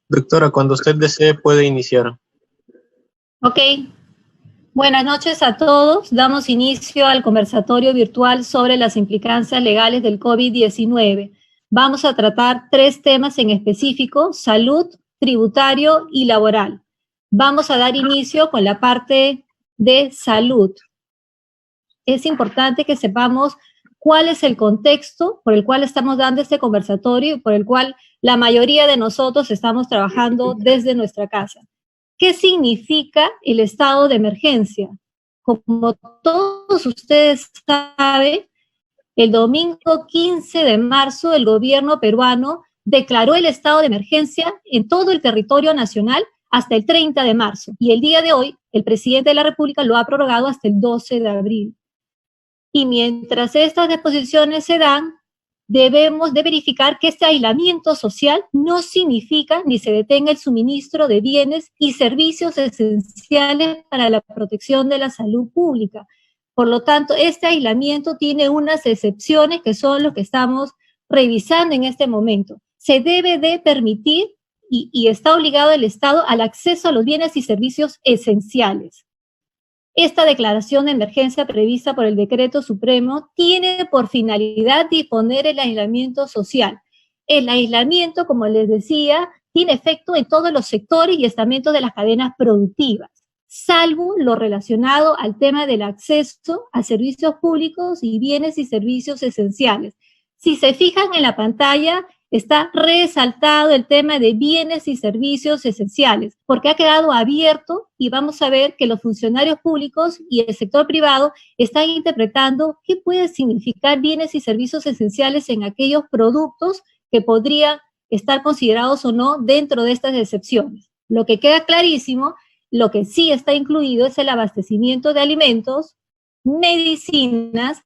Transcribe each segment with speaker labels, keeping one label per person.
Speaker 1: Doctora, cuando usted desee puede iniciar.
Speaker 2: Ok. Buenas noches a todos. Damos inicio al conversatorio virtual sobre las implicancias legales del COVID-19. Vamos a tratar 3 temas en específico: salud, tributario y laboral. Vamos a dar inicio con la parte de salud. Es importante que sepamos cuál es el contexto por el cual estamos dando este conversatorio y por el cual la mayoría de nosotros estamos trabajando desde nuestra casa. ¿Qué significa el estado de emergencia? Como todos ustedes saben, el domingo 15 de marzo el gobierno peruano declaró el estado de emergencia en todo el territorio nacional hasta el 30 de marzo. Y el día de hoy, el presidente de la República lo ha prorrogado hasta el 12 de abril. Y mientras estas disposiciones se dan, debemos de verificar que este aislamiento social no significa ni se detenga el suministro de bienes y servicios esenciales para la protección de la salud pública. Por lo tanto, este aislamiento tiene unas excepciones que son lo que estamos revisando en este momento. Se debe de permitir y está obligado el Estado al acceso a los bienes y servicios esenciales. Esta declaración de emergencia prevista por el Decreto Supremo tiene por finalidad disponer el aislamiento social. El aislamiento, como les decía, tiene efecto en todos los sectores y estamentos de las cadenas productivas, salvo lo relacionado al tema del acceso a servicios públicos y bienes y servicios esenciales. Si se fijan en la pantalla, está resaltado el tema de bienes y servicios esenciales, porque ha quedado abierto y vamos a ver que los funcionarios públicos y el sector privado están interpretando qué puede significar bienes y servicios esenciales en aquellos productos que podrían estar considerados o no dentro de estas excepciones. Lo que queda clarísimo, lo que sí está incluido es el abastecimiento de alimentos, medicinas,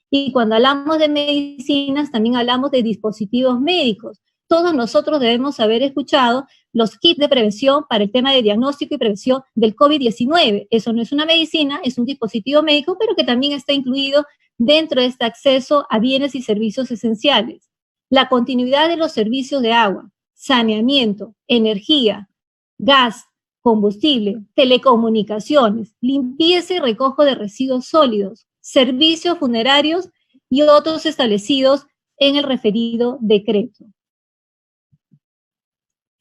Speaker 2: y cuando hablamos de medicinas, también hablamos de dispositivos médicos. Todos nosotros debemos haber escuchado los kits de prevención para el tema de diagnóstico y prevención del COVID-19. Eso no es una medicina, es un dispositivo médico, pero que también está incluido dentro de este acceso a bienes y servicios esenciales. La continuidad de los servicios de agua, saneamiento, energía, gas, combustible, telecomunicaciones, limpieza y recojo de residuos sólidos, servicios funerarios y otros establecidos en el referido decreto.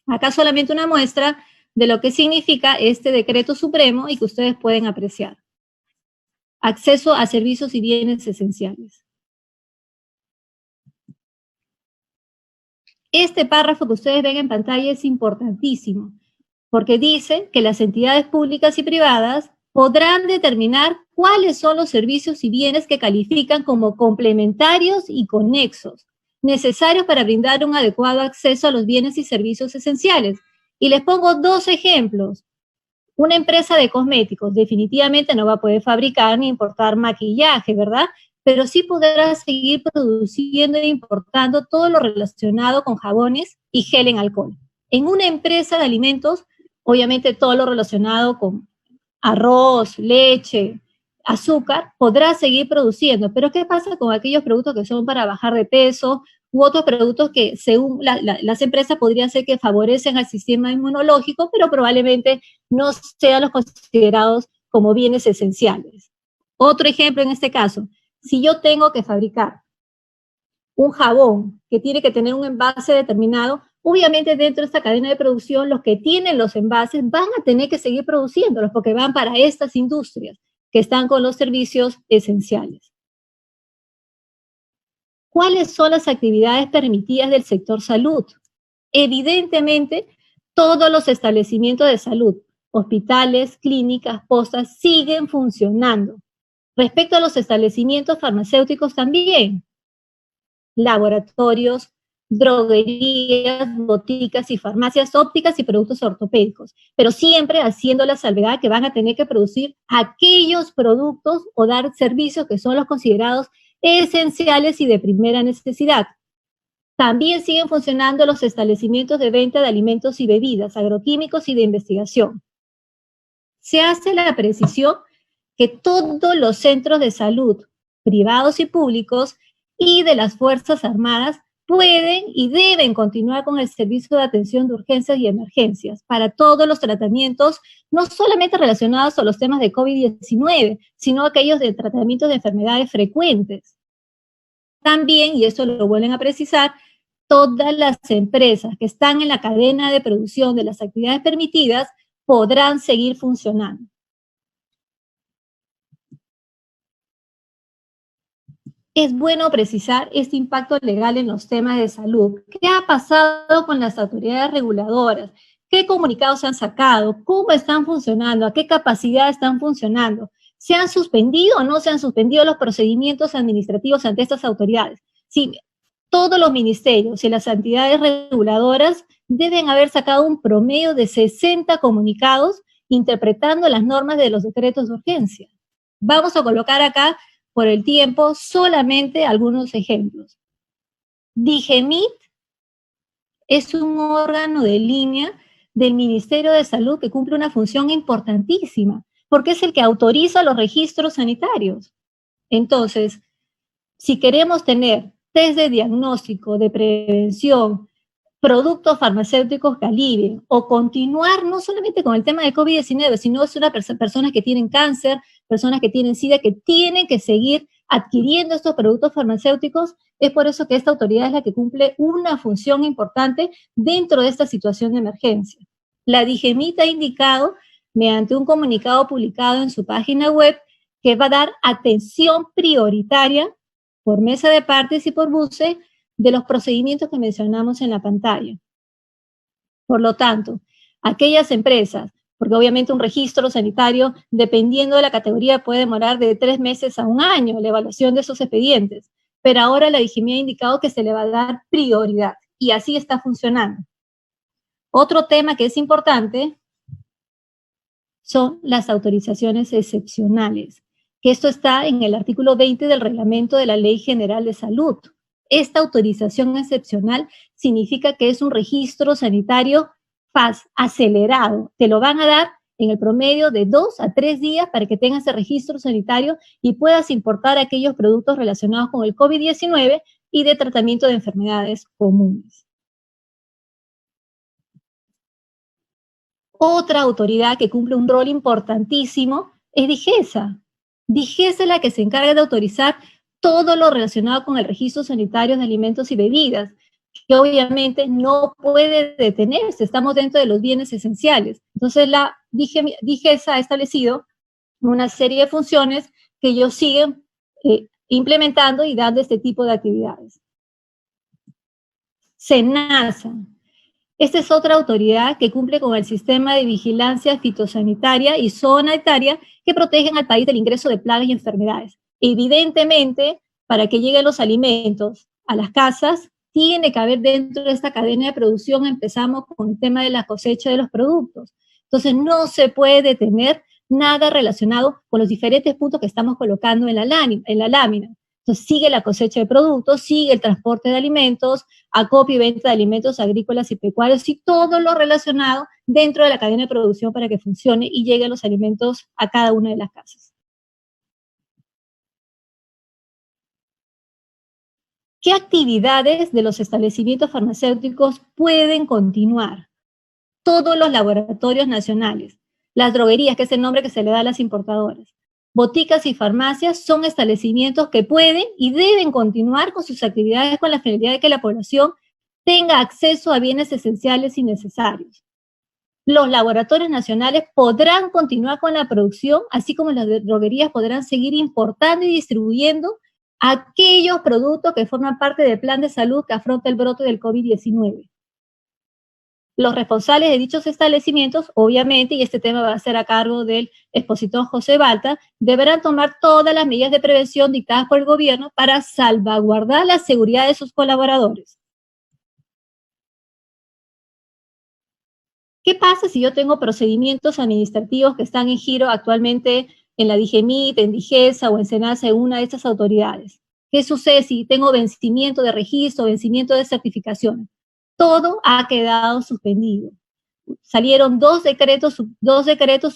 Speaker 2: Acá solamente una muestra de lo que significa este decreto supremo y que ustedes pueden apreciar. Acceso a servicios y bienes esenciales. Este párrafo que ustedes ven en pantalla es importantísimo, porque dice que las entidades públicas y privadas podrán determinar cuáles son los servicios y bienes que califican como complementarios y conexos, necesarios para brindar un adecuado acceso a los bienes y servicios esenciales. Y les pongo 2 ejemplos. Una empresa de cosméticos definitivamente no va a poder fabricar ni importar maquillaje, ¿verdad? Pero sí podrá seguir produciendo e importando todo lo relacionado con jabones y gel en alcohol. En una empresa de alimentos, obviamente todo lo relacionado con arroz, leche, azúcar, podrá seguir produciendo. Pero ¿qué pasa con aquellos productos que son para bajar de peso u otros productos que según las empresas podrían ser que favorecen al sistema inmunológico, pero probablemente no sean los considerados como bienes esenciales? Otro ejemplo en este caso, si yo tengo que fabricar un jabón que tiene que tener un envase determinado, obviamente dentro de esta cadena de producción los que tienen los envases van a tener que seguir produciéndolos porque van para estas industrias que están con los servicios esenciales. ¿Cuáles son las actividades permitidas del sector salud? Evidentemente, todos los establecimientos de salud, hospitales, clínicas, postas, siguen funcionando. Respecto a los establecimientos farmacéuticos también, laboratorios, droguerías, boticas y farmacias ópticas y productos ortopédicos, pero siempre haciendo la salvedad que van a tener que producir aquellos productos o dar servicios que son los considerados esenciales y de primera necesidad. También siguen funcionando los establecimientos de venta de alimentos y bebidas, agroquímicos y de investigación. Se hace la precisión que todos los centros de salud, privados y públicos, y de las Fuerzas Armadas pueden y deben continuar con el servicio de atención de urgencias y emergencias para todos los tratamientos, no solamente relacionados a los temas de COVID-19, sino aquellos de tratamientos de enfermedades frecuentes. También, y esto lo vuelven a precisar, todas las empresas que están en la cadena de producción de las actividades permitidas podrán seguir funcionando. Es bueno precisar este impacto legal en los temas de salud. ¿Qué ha pasado con las autoridades reguladoras? ¿Qué comunicados se han sacado? ¿Cómo están funcionando? ¿A qué capacidad están funcionando? ¿Se han suspendido o no se han suspendido los procedimientos administrativos ante estas autoridades? Sí, todos los ministerios y las entidades reguladoras deben haber sacado un promedio de 60 comunicados interpretando las normas de los decretos de urgencia. Vamos a colocar acá, por el tiempo, solamente algunos ejemplos. DIGEMIT es un órgano de línea del Ministerio de Salud que cumple una función importantísima, porque es el que autoriza los registros sanitarios. Entonces, si queremos tener test de diagnóstico, de prevención, productos farmacéuticos que alivien, o continuar no solamente con el tema de COVID-19, sino es una personas que tienen cáncer, personas que tienen SIDA, que tienen que seguir adquiriendo estos productos farmacéuticos. Es por eso que esta autoridad es la que cumple una función importante dentro de esta situación de emergencia. La DIGEMIT ha indicado, mediante un comunicado publicado en su página web, que va a dar atención prioritaria por mesa de partes y por buce de los procedimientos que mencionamos en la pantalla. Por lo tanto, aquellas empresas, porque obviamente un registro sanitario, dependiendo de la categoría, puede demorar de 3 meses a 1 año la evaluación de esos expedientes, pero ahora la DIGEMIT ha indicado que se le va a dar prioridad, y así está funcionando. Otro tema que es importante son las autorizaciones excepcionales, que esto está en el artículo 20 del reglamento de la Ley General de Salud. Esta autorización excepcional significa que es un registro sanitario acelerado. Te lo van a dar en el promedio de 2 a 3 días para que tengas ese registro sanitario y puedas importar aquellos productos relacionados con el COVID-19 y de tratamiento de enfermedades comunes. Otra autoridad que cumple un rol importantísimo es DIGESA. DIGESA es la que se encarga de autorizar todo lo relacionado con el registro sanitario de alimentos y bebidas, que obviamente no puede detenerse, estamos dentro de los bienes esenciales. Entonces la DIGESA ha establecido una serie de funciones que ellos siguen implementando y dando este tipo de actividades. SENASA. Esta es otra autoridad que cumple con el sistema de vigilancia fitosanitaria y zoonitaria que protegen al país del ingreso de plagas y enfermedades. Evidentemente, para que lleguen los alimentos a las casas, tiene que haber dentro de esta cadena de producción, empezamos con el tema de la cosecha de los productos. Entonces, no se puede detener nada relacionado con los diferentes puntos que estamos colocando en la lámina. Entonces, sigue la cosecha de productos, sigue el transporte de alimentos, acopio y venta de alimentos agrícolas y pecuarios y todo lo relacionado dentro de la cadena de producción para que funcione y lleguen los alimentos a cada una de las casas. ¿Qué actividades de los establecimientos farmacéuticos pueden continuar? Todos los laboratorios nacionales, las droguerías, que es el nombre que se le da a las importadoras, boticas y farmacias son establecimientos que pueden y deben continuar con sus actividades con la finalidad de que la población tenga acceso a bienes esenciales y necesarios. Los laboratorios nacionales podrán continuar con la producción, así como las droguerías podrán seguir importando y distribuyendo aquellos productos que forman parte del plan de salud que afronta el brote del COVID-19. Los responsables de dichos establecimientos, obviamente, y este tema va a ser a cargo del expositor José Balta, deberán tomar todas las medidas de prevención dictadas por el gobierno para salvaguardar la seguridad de sus colaboradores. ¿Qué pasa si yo tengo procedimientos administrativos que están en giro actualmente en la DIGEMIT, en DIGESA o en SENASA, en una de estas autoridades? ¿Qué sucede si tengo vencimiento de registro, vencimiento de certificaciones? Todo ha quedado suspendido. Salieron dos decretos,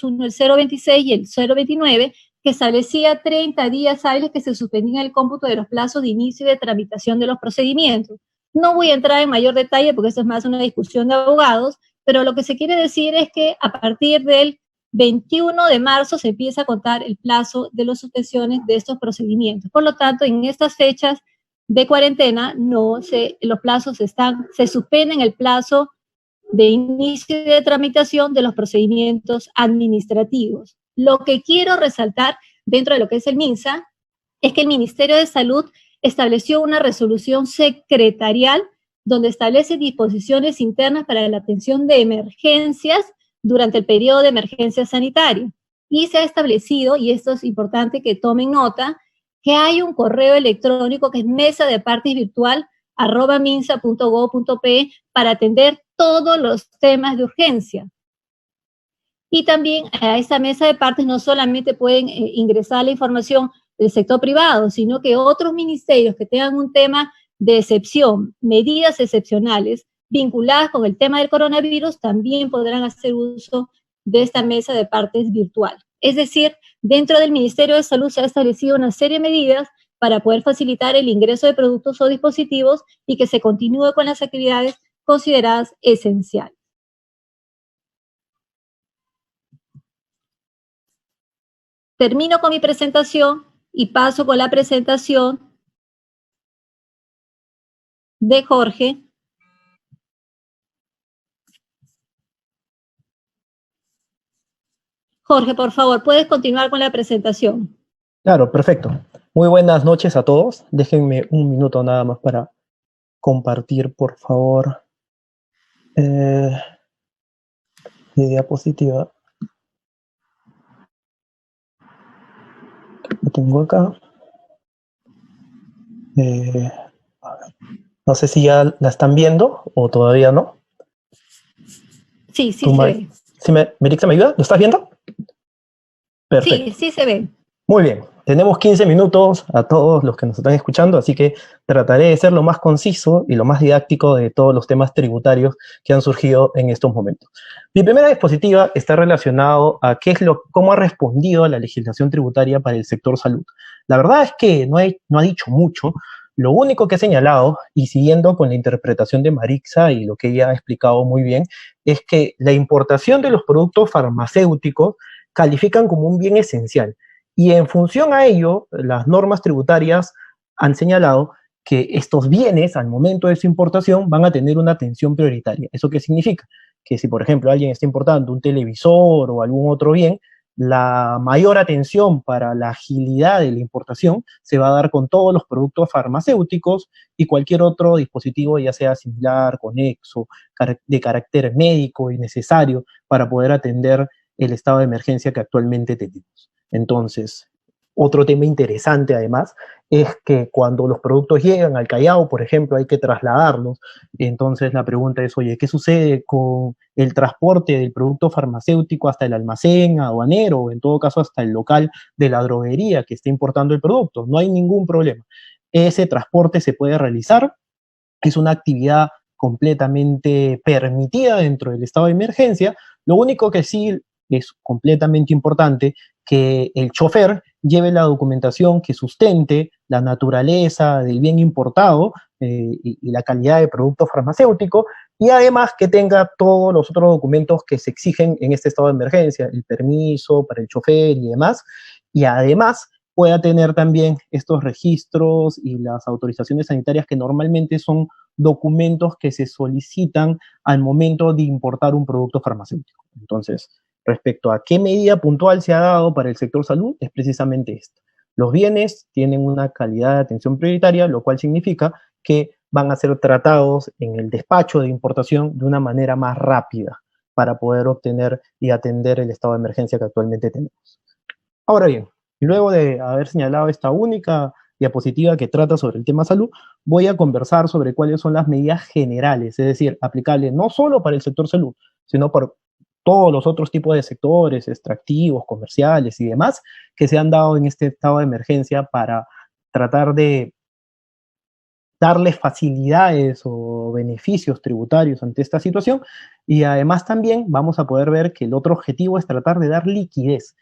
Speaker 2: uno el 026 y el 029, que establecía 30 días hábiles que se suspendían el cómputo de los plazos de inicio y de tramitación de los procedimientos. No voy a entrar en mayor detalle porque esto es más una discusión de abogados, pero lo que se quiere decir es que a partir del 21 de marzo se empieza a contar el plazo de las suspensiones de estos procedimientos. Por lo tanto, en estas fechas de cuarentena, los plazos se suspenden el plazo de inicio de tramitación de los procedimientos administrativos. Lo que quiero resaltar dentro de lo que es el MINSA es que el Ministerio de Salud estableció una resolución secretarial donde establece disposiciones internas para la atención de emergencias durante el periodo de emergencia sanitaria. Y se ha establecido, y esto es importante que tomen nota, que hay un correo electrónico que es mesadepartesvirtual@minsa.gov.pe para atender todos los temas de urgencia. Y también a esta mesa de partes no solamente pueden ingresar la información del sector privado, sino que otros ministerios que tengan un tema de excepción, medidas excepcionales vinculadas con el tema del coronavirus, también podrán hacer uso de esta mesa de partes virtual. Es decir, dentro del Ministerio de Salud se ha establecido una serie de medidas para poder facilitar el ingreso de productos o dispositivos y que se continúe con las actividades consideradas esenciales. Termino con mi presentación y paso con la presentación de Jorge. Jorge, por favor, ¿puedes continuar con la presentación?
Speaker 3: Claro, perfecto. Muy buenas noches a todos. Déjenme un minuto nada más para compartir, por favor, mi diapositiva. Lo tengo acá. A ver. No sé si ya la están viendo o todavía no.
Speaker 2: Sí, sí se ve.
Speaker 3: ¿Sí Merixa, me ayuda? ¿Lo estás viendo? Perfecto.
Speaker 2: Sí, sí se ve.
Speaker 3: Muy bien. Tenemos 15 minutos a todos los que nos están escuchando, así que trataré de ser lo más conciso y lo más didáctico de todos los temas tributarios que han surgido en estos momentos. Mi primera diapositiva está relacionado a cómo ha respondido a la legislación tributaria para el sector salud. La verdad es que no ha dicho mucho. Lo único que ha señalado, y siguiendo con la interpretación de Marixa y lo que ella ha explicado muy bien, es que la importación de los productos farmacéuticos califican como un bien esencial. Y en función a ello, las normas tributarias han señalado que estos bienes, al momento de su importación, van a tener una atención prioritaria. ¿Eso qué significa? Que si, por ejemplo, alguien está importando un televisor o algún otro bien, la mayor atención para la agilidad de la importación se va a dar con todos los productos farmacéuticos y cualquier otro dispositivo, ya sea similar, conexo, de carácter médico y necesario para poder atender el estado de emergencia que actualmente tenemos. Entonces, otro tema interesante además es que cuando los productos llegan al Callao, por ejemplo, hay que trasladarlos. Entonces la pregunta es, oye, ¿qué sucede con el transporte del producto farmacéutico hasta el almacén aduanero o en todo caso hasta el local de la droguería que está importando el producto? No hay ningún problema. Ese transporte se puede realizar, es una actividad completamente permitida dentro del estado de emergencia. Lo único que sí es completamente importante que el chofer lleve la documentación que sustente la naturaleza del bien importado y la calidad del producto farmacéutico, y además que tenga todos los otros documentos que se exigen en este estado de emergencia, el permiso para el chofer y demás, y además pueda tener también estos registros y las autorizaciones sanitarias que normalmente son documentos que se solicitan al momento de importar un producto farmacéutico. Entonces, respecto a qué medida puntual se ha dado para el sector salud, es precisamente esto. Los bienes tienen una calidad de atención prioritaria, lo cual significa que van a ser tratados en el despacho de importación de una manera más rápida para poder obtener y atender el estado de emergencia que actualmente tenemos. Ahora bien, luego de haber señalado esta única diapositiva que trata sobre el tema salud, voy a conversar sobre cuáles son las medidas generales, es decir, aplicables no solo para el sector salud, sino para todos los otros tipos de sectores, extractivos, comerciales y demás, que se han dado en este estado de emergencia para tratar de darles facilidades o beneficios tributarios ante esta situación. Y además también vamos a poder ver que el otro objetivo es tratar de dar liquidez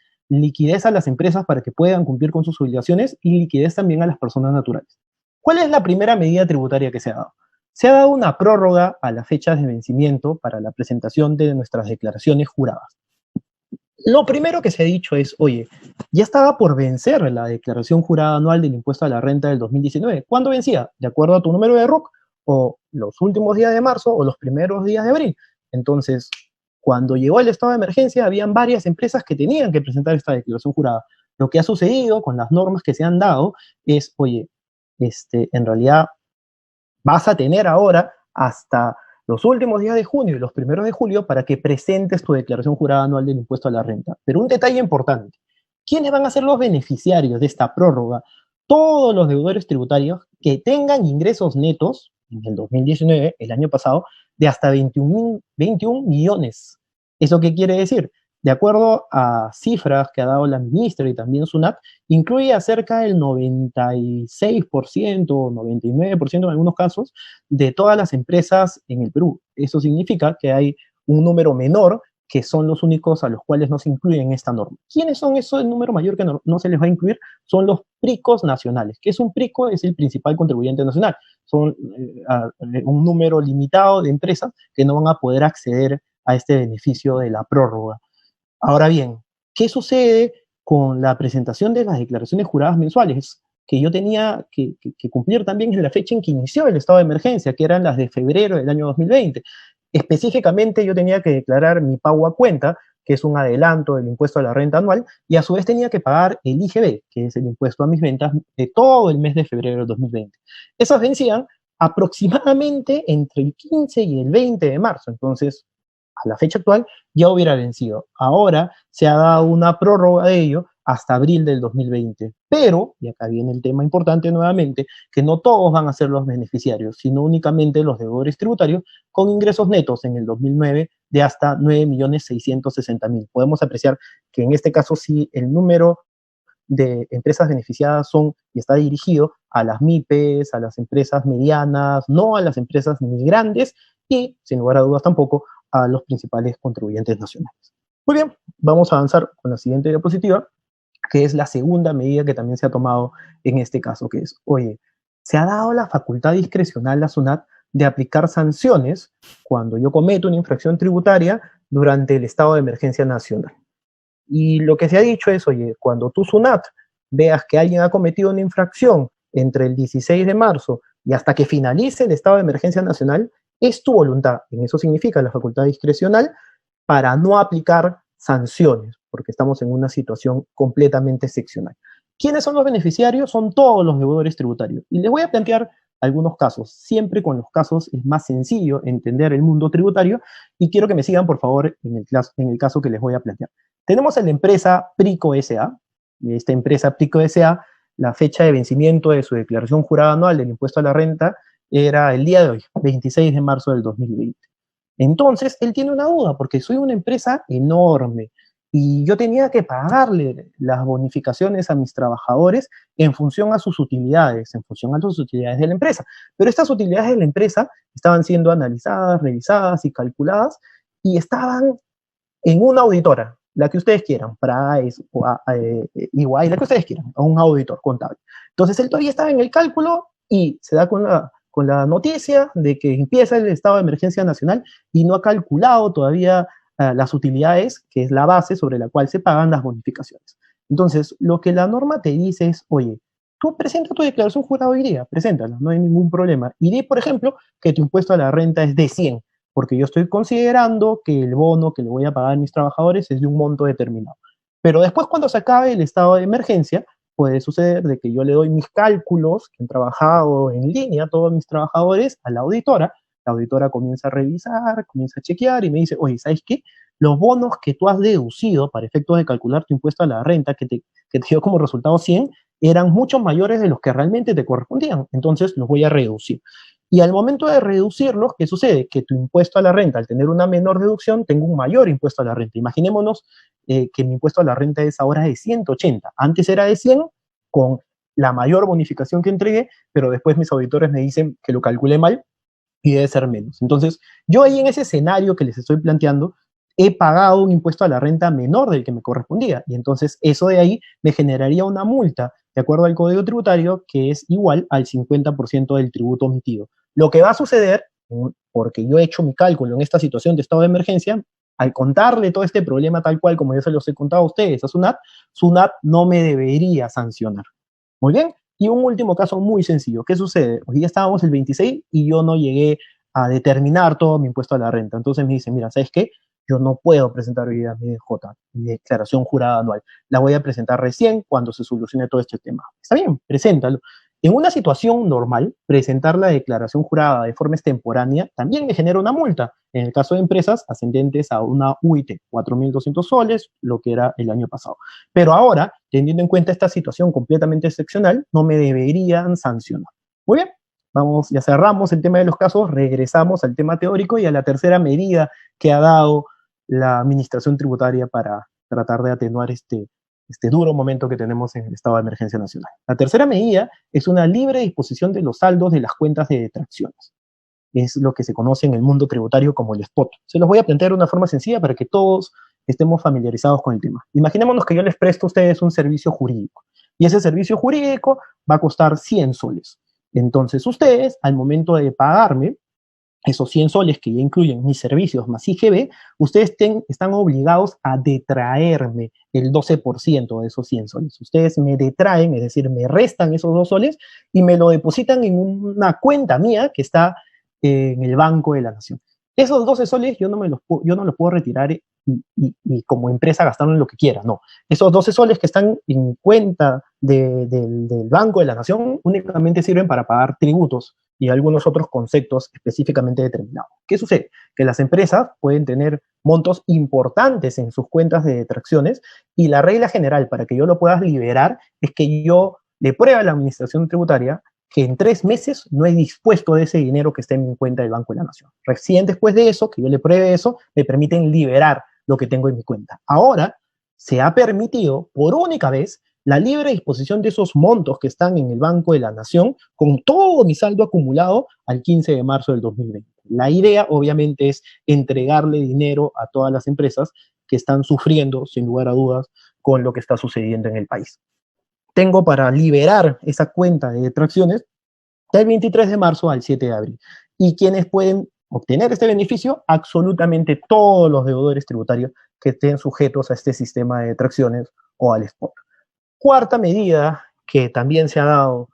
Speaker 3: a las empresas para que puedan cumplir con sus obligaciones y liquidez también a las personas naturales. ¿Cuál es la primera medida tributaria que se ha dado? se ha dado una prórroga a las fechas de vencimiento para la presentación de nuestras declaraciones juradas. Lo primero que se ha dicho es, oye, ya estaba por vencer la declaración jurada anual del impuesto a la renta del 2019. ¿Cuándo vencía? ¿De acuerdo a tu número de RUC? ¿O los últimos días de marzo o los primeros días de abril? Entonces, cuando llegó el estado de emergencia, habían varias empresas que tenían que presentar esta declaración jurada. Lo que ha sucedido con las normas que se han dado es, oye, en realidad vas a tener ahora hasta los últimos días de junio y los primeros de julio para que presentes tu declaración jurada anual del impuesto a la renta. Pero un detalle importante, ¿quiénes van a ser los beneficiarios de esta prórroga? Todos los deudores tributarios que tengan ingresos netos en el 2019, el año pasado, de hasta 21 millones. ¿Eso qué quiere decir? De acuerdo a cifras que ha dado la ministra y también SUNAT, incluye a cerca del 96% o 99% en algunos casos de todas las empresas en el Perú. Eso significa que hay un número menor que son los únicos a los cuales no se incluye en esta norma. ¿Quiénes son esos? El número mayor que no se les va a incluir son los PRICOs nacionales. ¿Qué es un PRICO? Es el principal contribuyente nacional. Son un número limitado de empresas que no van a poder acceder a este beneficio de la prórroga. Ahora bien, ¿qué sucede con la presentación de las declaraciones juradas mensuales? Que yo tenía que cumplir también en la fecha en que inició el estado de emergencia, que eran las de febrero del año 2020. Específicamente yo tenía que declarar mi pago a cuenta, que es un adelanto del impuesto a la renta anual, y a su vez tenía que pagar el IGB, que es el impuesto a mis ventas, de todo el mes de febrero del 2020. Esas vencían aproximadamente entre el 15 y el 20 de marzo, entonces a la fecha actual ya hubiera vencido. Ahora se ha dado una prórroga de ello hasta abril del 2020. Pero, y acá viene el tema importante nuevamente, que no todos van a ser los beneficiarios, sino únicamente los deudores tributarios con ingresos netos en el 2009 de hasta 9.660.000. Podemos apreciar que en este caso sí el número de empresas beneficiadas y está dirigido a las MIPES, a las empresas medianas, no a las empresas ni grandes y, sin lugar a dudas tampoco, a los principales contribuyentes nacionales. Muy bien, vamos a avanzar con la siguiente diapositiva, que es la segunda medida que también se ha tomado en este caso, que es, oye, se ha dado la facultad discrecional a SUNAT de aplicar sanciones cuando yo cometo una infracción tributaria durante el estado de emergencia nacional. Y lo que se ha dicho es, oye, cuando tú, SUNAT, veas que alguien ha cometido una infracción entre el 16 de marzo y hasta que finalice el estado de emergencia nacional, es tu voluntad. En eso significa la facultad discrecional para no aplicar sanciones, porque estamos en una situación completamente excepcional. ¿Quiénes son los beneficiarios? Son todos los deudores tributarios. Y les voy a plantear algunos casos. Siempre con los casos es más sencillo entender el mundo tributario y quiero que me sigan, por favor, en el caso que les voy a plantear. Tenemos a la empresa Prico S.A. Y esta empresa Prico S.A., la fecha de vencimiento de su declaración jurada anual del impuesto a la renta era el día de hoy, 26 de marzo del 2020. Entonces, él tiene una duda, porque soy una empresa enorme y yo tenía que pagarle las bonificaciones a mis trabajadores en función a sus utilidades, de la empresa. Pero estas utilidades de la empresa estaban siendo analizadas, revisadas y calculadas y estaban en una auditora, la que ustedes quieran, Price, EY, la que ustedes quieran, a un auditor contable. Entonces, él todavía estaba en el cálculo y se da con la noticia de que empieza el estado de emergencia nacional y no ha calculado todavía las utilidades, que es la base sobre la cual se pagan las bonificaciones. Entonces, lo que la norma te dice es, oye, tú presenta tu declaración jurada hoy día, preséntala, no hay ningún problema. Y di, por ejemplo, que tu impuesto a la renta es de 100, porque yo estoy considerando que el bono que le voy a pagar a mis trabajadores es de un monto determinado. Pero después, cuando se acabe el estado de emergencia, puede suceder de que yo le doy mis cálculos, que han trabajado en línea todos mis trabajadores, a la auditora comienza a revisar, comienza a chequear y me dice, oye, ¿sabes qué? Los bonos que tú has deducido para efectos de calcular tu impuesto a la renta, que te dio como resultado 100, eran mucho mayores de los que realmente te correspondían, entonces los voy a reducir. Y al momento de reducirlos, ¿qué sucede? Que tu impuesto a la renta, al tener una menor deducción, tengo un mayor impuesto a la renta. Imaginémonos que mi impuesto a la renta es ahora de 180. Antes era de 100, con la mayor bonificación que entregué, pero después mis auditores me dicen que lo calculé mal y debe ser menos. Entonces, yo ahí en ese escenario que les estoy planteando, he pagado un impuesto a la renta menor del que me correspondía. Y entonces eso de ahí me generaría una multa, de acuerdo al Código Tributario, que es igual al 50% del tributo omitido. Lo que va a suceder, porque yo he hecho mi cálculo en esta situación de estado de emergencia, al contarle todo este problema tal cual como yo se los he contado a ustedes, a SUNAT no me debería sancionar. Muy bien. Y un último caso muy sencillo. ¿Qué sucede? Hoy ya estábamos el 26 y yo no llegué a determinar todo mi impuesto a la renta. Entonces me dicen, mira, ¿sabes qué? Yo no puedo presentar hoy día mi DJ, mi declaración jurada anual. La voy a presentar recién cuando se solucione todo este tema. Está bien, preséntalo. En una situación normal, presentar la declaración jurada de forma extemporánea también me genera una multa. En el caso de empresas ascendentes a una UIT, 4.200 soles, lo que era el año pasado. Pero ahora, teniendo en cuenta esta situación completamente excepcional, no me deberían sancionar. Muy bien, vamos, ya cerramos el tema de los casos, regresamos al tema teórico y a la tercera medida que ha dado la administración tributaria para tratar de atenuar este duro momento que tenemos en el estado de emergencia nacional. La tercera medida es una libre disposición de los saldos de las cuentas de detracciones. Es lo que se conoce en el mundo tributario como el spot. Se los voy a plantear de una forma sencilla para que todos estemos familiarizados con el tema. Imaginémonos que yo les presto a ustedes un servicio jurídico y ese servicio jurídico va a costar 100 soles. Entonces ustedes, al momento de pagarme esos 100 soles que ya incluyen mis servicios más IGB, ustedes están obligados a detraerme el 12% de esos 100 soles. Ustedes me detraen, es decir, me restan esos 2 soles y me lo depositan en una cuenta mía que está en el Banco de la Nación. Esos 12 soles yo no los puedo retirar y como empresa gastarlo en lo que quiera, no. Esos 12 soles que están en mi cuenta del Banco de la Nación únicamente sirven para pagar tributos y algunos otros conceptos específicamente determinados. ¿Qué sucede? Que las empresas pueden tener montos importantes en sus cuentas de detracciones y la regla general para que yo lo pueda liberar es que yo le pruebe a la administración tributaria que en 3 meses no he dispuesto de ese dinero que está en mi cuenta del Banco de la Nación. Recién después de eso, que yo le pruebe eso, me permiten liberar lo que tengo en mi cuenta. Ahora se ha permitido por única vez la libre disposición de esos montos que están en el Banco de la Nación con todo mi saldo acumulado al 15 de marzo del 2020. La idea, obviamente, es entregarle dinero a todas las empresas que están sufriendo, sin lugar a dudas, con lo que está sucediendo en el país. Tengo para liberar esa cuenta de detracciones del 23 de marzo al 7 de abril. ¿Y quiénes pueden obtener este beneficio? Absolutamente todos los deudores tributarios que estén sujetos a este sistema de detracciones o al spot. Cuarta medida que también se ha dado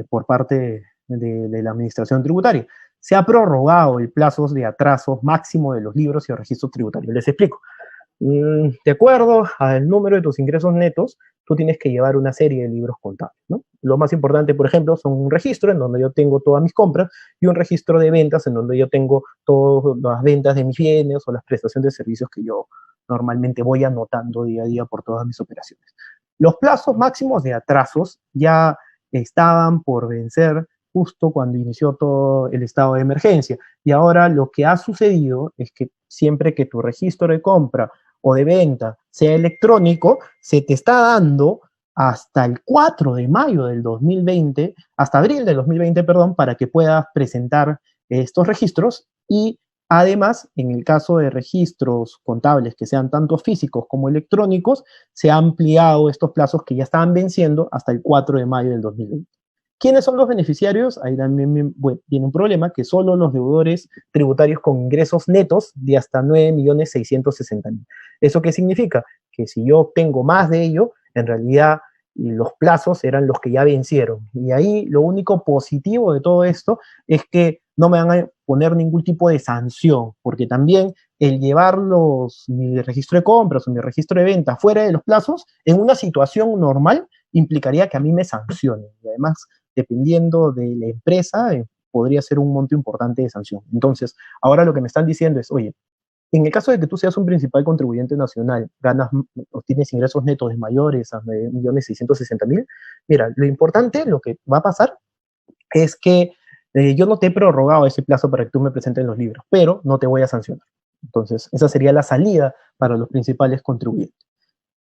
Speaker 3: por parte de la administración tributaria. Se ha prorrogado el plazo de atraso máximo de los libros y registros tributarios. Les explico. De acuerdo al número de tus ingresos netos, tú tienes que llevar una serie de libros contables, ¿no? Lo más importante, por ejemplo, son un registro en donde yo tengo todas mis compras y un registro de ventas en donde yo tengo todas las ventas de mis bienes o las prestaciones de servicios que yo normalmente voy anotando día a día por todas mis operaciones. Los plazos máximos de atrasos ya estaban por vencer justo cuando inició todo el estado de emergencia. Y ahora lo que ha sucedido es que siempre que tu registro de compra o de venta sea electrónico, se te está dando hasta el 4 de mayo del 2020, hasta abril del 2020, perdón, para que puedas presentar estos registros y además, en el caso de registros contables que sean tanto físicos como electrónicos, se han ampliado estos plazos que ya estaban venciendo hasta el 4 de mayo del 2020. ¿Quiénes son los beneficiarios? Ahí también viene un problema, que solo los deudores tributarios con ingresos netos de hasta 9.660.000. ¿Eso qué significa? Que si yo obtengo más de ello, en realidad los plazos eran los que ya vencieron. Y ahí lo único positivo de todo esto es que no me van a poner ningún tipo de sanción, porque también el llevar mi registro de compras o mi registro de ventas fuera de los plazos, en una situación normal, implicaría que a mí me sancionen. Y además, dependiendo de la empresa, podría ser un monto importante de sanción. Entonces, ahora lo que me están diciendo es, oye, en el caso de que tú seas un principal contribuyente nacional, obtienes ingresos netos de mayores a 9.660.000, mira, lo importante, lo que va a pasar es que yo no te he prorrogado ese plazo para que tú me presentes los libros, pero no te voy a sancionar. Entonces, esa sería la salida para los principales contribuyentes.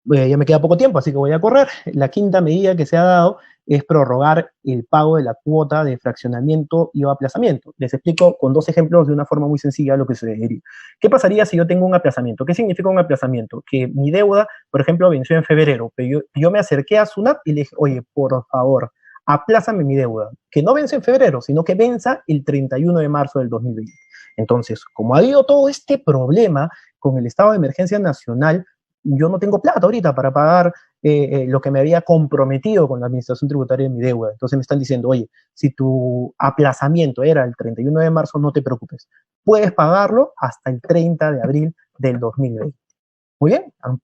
Speaker 3: Ya me queda poco tiempo, así que voy a correr. La quinta medida que se ha dado es prorrogar el pago de la cuota de fraccionamiento y o aplazamiento. Les explico con 2 ejemplos de una forma muy sencilla lo que sucedería. ¿Qué pasaría si yo tengo un aplazamiento? ¿Qué significa un aplazamiento? Que mi deuda, por ejemplo, venció en febrero, pero yo me acerqué a SUNAT y le dije, oye, por favor, aplázame mi deuda, que no vence en febrero, sino que venza el 31 de marzo del 2020. Entonces, como ha habido todo este problema con el estado de emergencia nacional, yo no tengo plata ahorita para pagar lo que me había comprometido con la administración tributaria de mi deuda. Entonces me están diciendo, oye, si tu aplazamiento era el 31 de marzo, no te preocupes, puedes pagarlo hasta el 30 de abril del 2020. Muy bien, han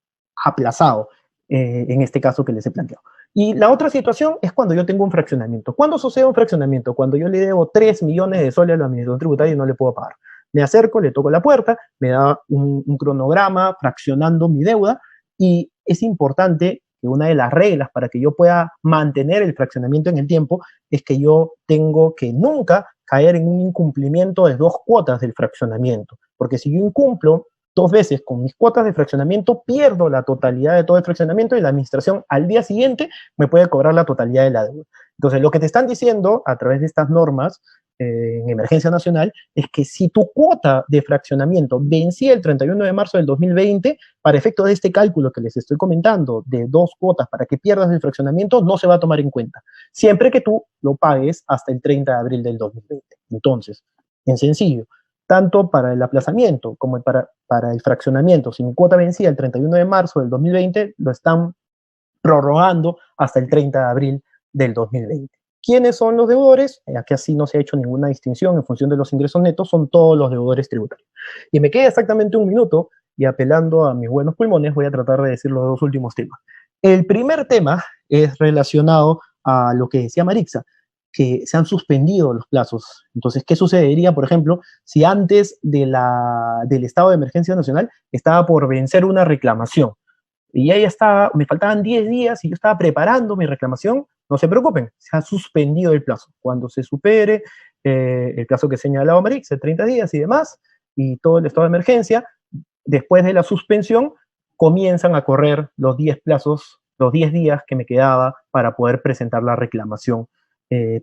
Speaker 3: aplazado en este caso que les he planteado. Y la otra situación es cuando yo tengo un fraccionamiento. ¿Cuándo sucede un fraccionamiento? Cuando yo le debo 3 millones de soles a la administración tributaria y no le puedo pagar. Me acerco, le toco la puerta, me da un cronograma fraccionando mi deuda, y es importante que una de las reglas para que yo pueda mantener el fraccionamiento en el tiempo es que yo tengo que nunca caer en un incumplimiento de 2 cuotas del fraccionamiento, porque si yo incumplo 2 veces con mis cuotas de fraccionamiento, pierdo la totalidad de todo el fraccionamiento y la administración al día siguiente me puede cobrar la totalidad de la deuda. Entonces, lo que te están diciendo a través de estas normas en emergencia nacional es que si tu cuota de fraccionamiento vencía el 31 de marzo del 2020, para efecto de este cálculo que les estoy comentando de 2 cuotas para que pierdas el fraccionamiento, no se va a tomar en cuenta, siempre que tú lo pagues hasta el 30 de abril del 2020. Entonces, en sencillo, tanto para el aplazamiento como para el fraccionamiento, si mi cuota vencía el 31 de marzo del 2020, lo están prorrogando hasta el 30 de abril del 2020. ¿Quiénes son los deudores? Aquí así no se ha hecho ninguna distinción en función de los ingresos netos, son todos los deudores tributarios. Y me queda exactamente 1 minuto, y apelando a mis buenos pulmones, voy a tratar de decir los 2 últimos temas. El primer tema es relacionado a lo que decía Marixa, que se han suspendido los plazos. Entonces, ¿qué sucedería, por ejemplo, si antes del estado de emergencia nacional estaba por vencer una reclamación? Y ya estaba, me faltaban 10 días y yo estaba preparando mi reclamación. No se preocupen, se ha suspendido el plazo. Cuando se supere el plazo que señalaba Marix, de 30 días y demás, y todo el estado de emergencia, después de la suspensión, comienzan a correr los 10 plazos, los 10 días que me quedaba para poder presentar la reclamación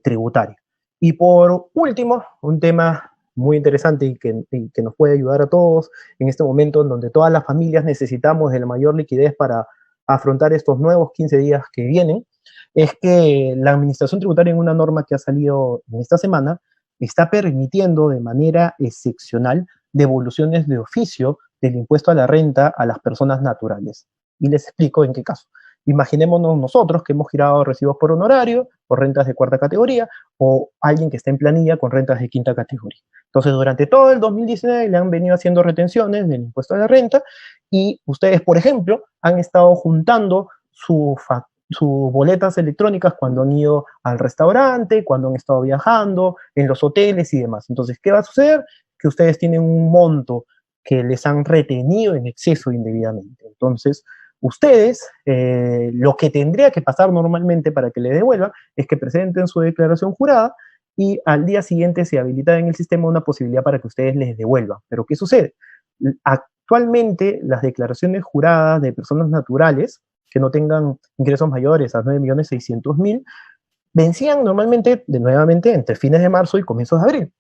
Speaker 3: tributaria. Y por último, un tema muy interesante y que nos puede ayudar a todos en este momento en donde todas las familias necesitamos de la mayor liquidez para afrontar estos nuevos 15 días que vienen, es que la administración tributaria, en una norma que ha salido en esta semana, está permitiendo de manera excepcional devoluciones de oficio del impuesto a la renta a las personas naturales. Y les explico en qué caso. Imaginémonos nosotros que hemos girado recibos por honorario, por rentas de 4ª categoría, o alguien que está en planilla con rentas de 5ª categoría. Entonces, durante todo el 2019 le han venido haciendo retenciones del impuesto a la renta, y ustedes, por ejemplo, han estado juntando sus boletas electrónicas cuando han ido al restaurante, cuando han estado viajando, en los hoteles y demás. Entonces, ¿qué va a suceder? Que ustedes tienen un monto que les han retenido en exceso indebidamente. Entonces, ustedes, lo que tendría que pasar normalmente para que le devuelvan es que presenten su declaración jurada y al día siguiente se habilita en el sistema una posibilidad para que ustedes les devuelvan. Pero ¿qué sucede? Actualmente las declaraciones juradas de personas naturales que no tengan ingresos mayores a 9.600.000 vencían normalmente nuevamente entre fines de marzo y comienzos de abril.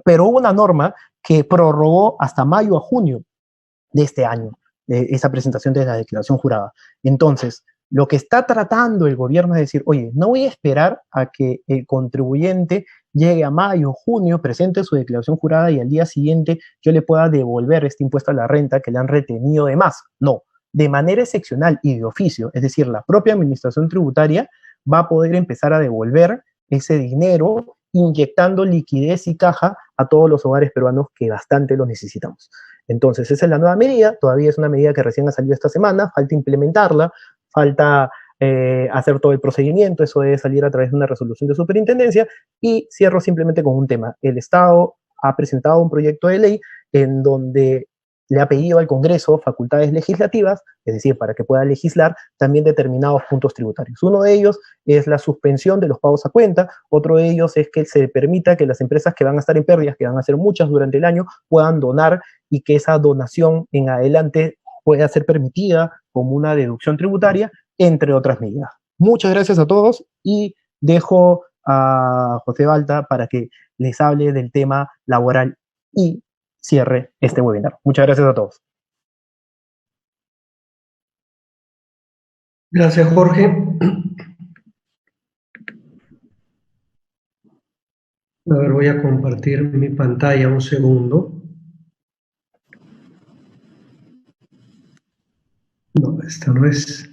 Speaker 3: Pero hubo una norma que prorrogó hasta mayo a junio de este año esa presentación de la declaración jurada. Entonces, lo que está tratando el gobierno es decir, oye, no voy a esperar a que el contribuyente llegue a mayo, junio, presente su declaración jurada y al día siguiente yo le pueda devolver este impuesto a la renta que le han retenido de más. No, de manera excepcional y de oficio, es decir, la propia administración tributaria va a poder empezar a devolver ese dinero inyectando liquidez y caja a todos los hogares peruanos que bastante lo necesitamos. Entonces, esa es la nueva medida, todavía es una medida que recién ha salido esta semana, falta implementarla, falta hacer todo el procedimiento, eso debe salir a través de una resolución de superintendencia, y cierro simplemente con un tema. El Estado ha presentado un proyecto de ley en donde le ha pedido al Congreso facultades legislativas, es decir, para que pueda legislar también determinados puntos tributarios. Uno de ellos es la suspensión de los pagos a cuenta, otro de ellos es que se permita que las empresas que van a estar en pérdidas, que van a ser muchas durante el año, puedan donar y que esa donación en adelante pueda ser permitida como una deducción tributaria, entre otras medidas. Muchas gracias a todos y dejo a José Balta para que les hable del tema laboral y cierre este webinar. Muchas gracias a todos.
Speaker 4: Gracias, Jorge. A ver, voy a compartir mi pantalla un segundo. No, esta no es.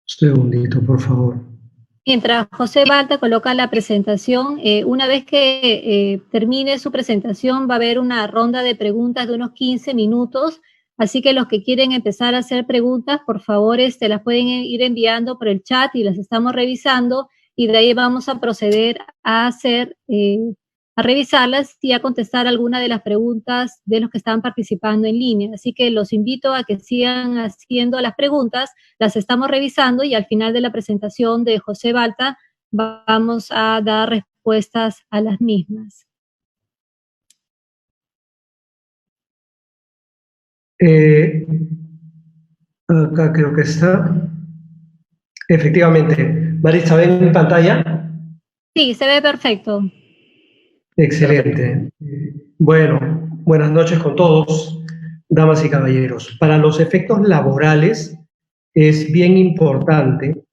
Speaker 4: Un segundito, por favor.
Speaker 2: Mientras José Balta coloca la presentación, una vez que termine su presentación va a haber una ronda de preguntas de unos 15 minutos, así que los que quieren empezar a hacer preguntas, por favor, las pueden ir enviando por el chat y las estamos revisando, y de ahí vamos a proceder a a revisarlas y a contestar alguna de las preguntas de los que están participando en línea. Así que los invito a que sigan haciendo las preguntas, las estamos revisando y al final de la presentación de José Balta vamos a dar respuestas a las mismas.
Speaker 4: Acá creo que está. Efectivamente. Maritza, ¿ven mi pantalla?
Speaker 2: Sí, se ve perfecto.
Speaker 4: Excelente. Bueno, buenas noches con todos, damas y caballeros. Para los efectos laborales es bien importante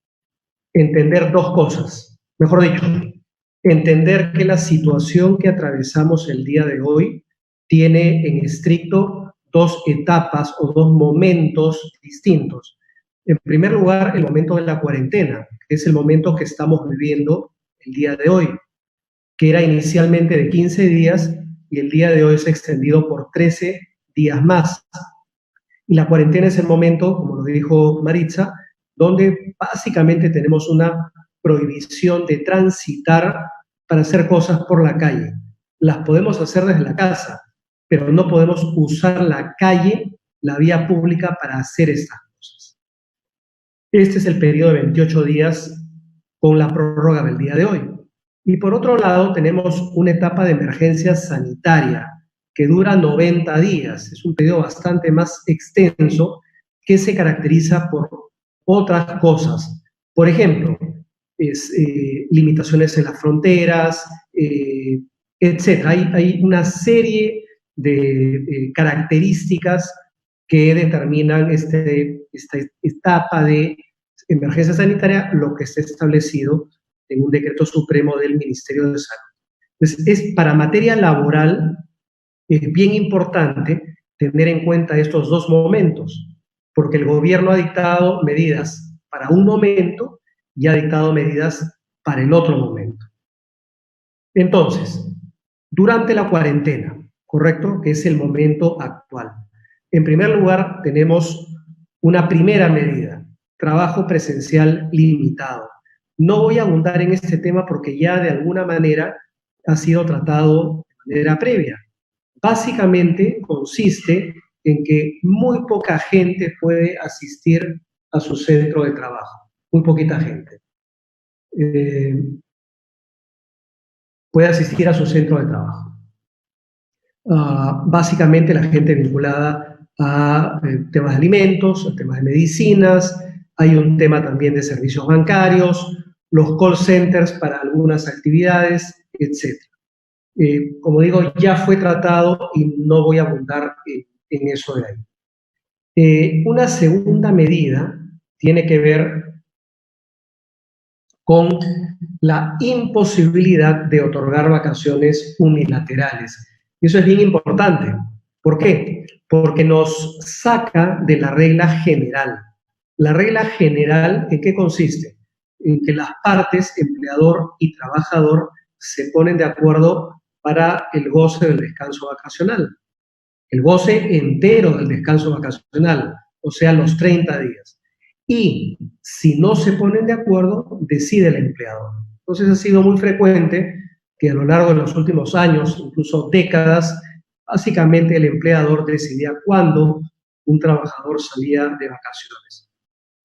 Speaker 4: entender dos cosas. Mejor dicho, entender que la situación que atravesamos el día de hoy tiene en estricto dos etapas o dos momentos distintos. En primer lugar, el momento de la cuarentena, que es el momento que estamos viviendo el día de hoy, que era inicialmente de 15 días y el día de hoy se ha extendido por 13 días más. Y la cuarentena es el momento, como lo dijo Maritza, donde básicamente tenemos una prohibición de transitar para hacer cosas por la calle. Las podemos hacer desde la casa, pero no podemos usar la calle, la vía pública, para hacer estas cosas. Este es el periodo de 28 días con la prórroga del día de hoy. Y por otro lado, tenemos una etapa de emergencia sanitaria que dura 90 días. Es un periodo bastante más extenso que se caracteriza por otras cosas. Por ejemplo, limitaciones en las fronteras, etc. Hay una serie de características que determinan esta etapa de emergencia sanitaria, lo que está establecido en un decreto supremo del Ministerio de Salud. Entonces, para materia laboral, es bien importante tener en cuenta estos dos momentos, porque el gobierno ha dictado medidas para un momento y ha dictado medidas para el otro momento. Entonces, durante la cuarentena, ¿correcto? Que es el momento actual. En primer lugar, tenemos una primera medida, trabajo presencial limitado. No voy a abundar en este tema porque ya de alguna manera ha sido tratado de manera previa. Básicamente consiste en que muy poca gente puede asistir a su centro de trabajo, muy poquita gente. Puede asistir a su centro de trabajo. Básicamente la gente vinculada a temas de alimentos, a temas de medicinas, hay un tema también de servicios bancarios, los call centers para algunas actividades, etc. Como digo, ya fue tratado y no voy a abundar en eso de ahí. Una segunda medida tiene que ver con la imposibilidad de otorgar vacaciones unilaterales. Y eso es bien importante. ¿Por qué? Porque nos saca de la regla general. La regla general, ¿en qué consiste? En que las partes, empleador y trabajador, se ponen de acuerdo para el goce del descanso vacacional. El goce entero del descanso vacacional, o sea, los 30 días. Y si no se ponen de acuerdo, decide el empleador. Entonces ha sido muy frecuente que a lo largo de los últimos años, incluso décadas, básicamente el empleador decidía cuándo un trabajador salía de vacaciones.